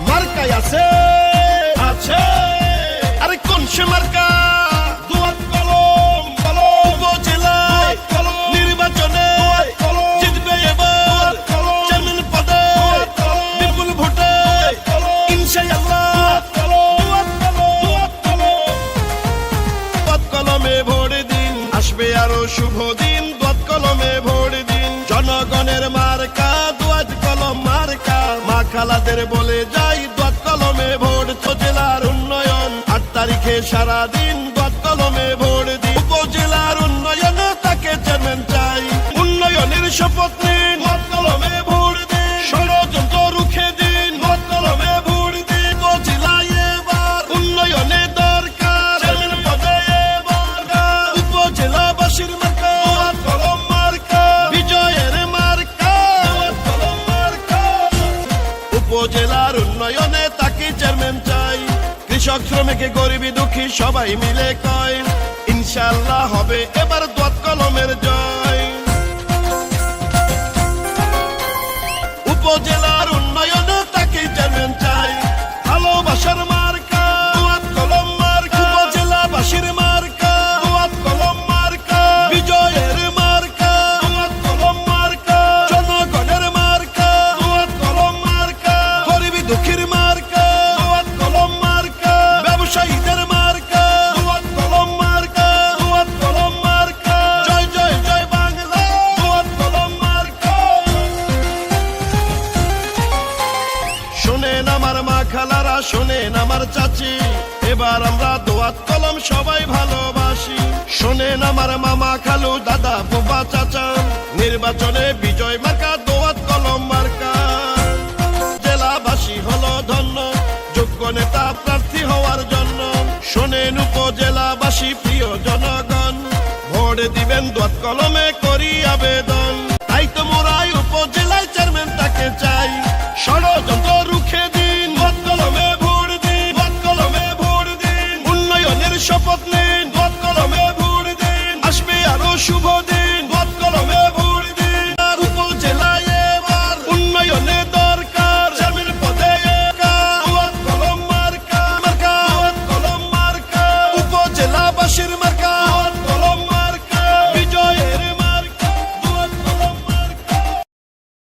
মার্কায় আছে আছে আরে কোন সে মার্কা দোয়াত কলম উপজেলায় নির্বাচনে জিতবে এবার চেয়ারম্যান পদে বিপুল ভোটে ইনশাআল্লাহ দোয়াত কলমে ভোট দিন আসবে আরো শুভ দিন দোয়াত কলমে ভোট দিন জনগণের মার্কা দোয়াত কলম মার্কা মা খালাদের বলে যাই দোয়াত কলমে ভোট জেলার উন্নয়ন 8 তারিখে সারাদিন দোয়াত কলমে ভোট দিন উপজেলার উন্নয়নে তাকে চেয়ারম্যান চাই উন্নয়নের শপথ নিন দোয়াত কলমে ভোট দিন ষড়যন্ত্র রুখে দিন দোয়াত কলমে ভোট দিন উপজেলায় এবার উন্নয়নে দরকার চেয়ারম্যান পদে এবার উপজেলাবাসীর মার্কা দোয়াত কলম মার্কা বিজয়ের মার্কা দোয়াত কলম মার্কা উপজেলার উন্নয়নে তাকে চেয়ারম্যান চাই কৃষক শ্রমিক গরিব দুঃখী সবাই মিলে কয় ইনশাআল্লাহ হবে এবার দোয়াত কলমের জয় উপজেলার উন্নয়নে তাকে চেয়ারম্যান চাই ভালোবাসার মার্কা দোয়াত কলম মার্কা উপজেলাবাসীর মার্কা দোয়াত কলম মার্কা বিজয়ের মার্কা দোয়াত কলম মার্কা জনগণের মার্কা দোয়াত কলম মার্কা গরিব দুঃখীর মার্কা দোয়াত কলম মার্কা ব্যবসায়ীদের মার্কা দোয়াত কলম মার্কা দোয়াত কলম মার্কা জয় জয় জয় বাংলা দোয়াত কলম মার্কা শোনেন আমার মা খালারা শোনেন আমার চাচি এবার আমরা দোয়াত কলম সবাই ভালোবাসি শোনেন আমার মামা খালু দাদা বাবা চাচা নির্বাচনে বিজয় মার্কা দোয়াত কলম মার্কা জেলাবাসী হলো ধন্য যোগ্য নেতা প্রার্থী হওয়ার জন্য শোনেন উপজেলাবাসী প্রিয় জনগণ ভোট দিবেন দোয়াত কলমে করি আবেদন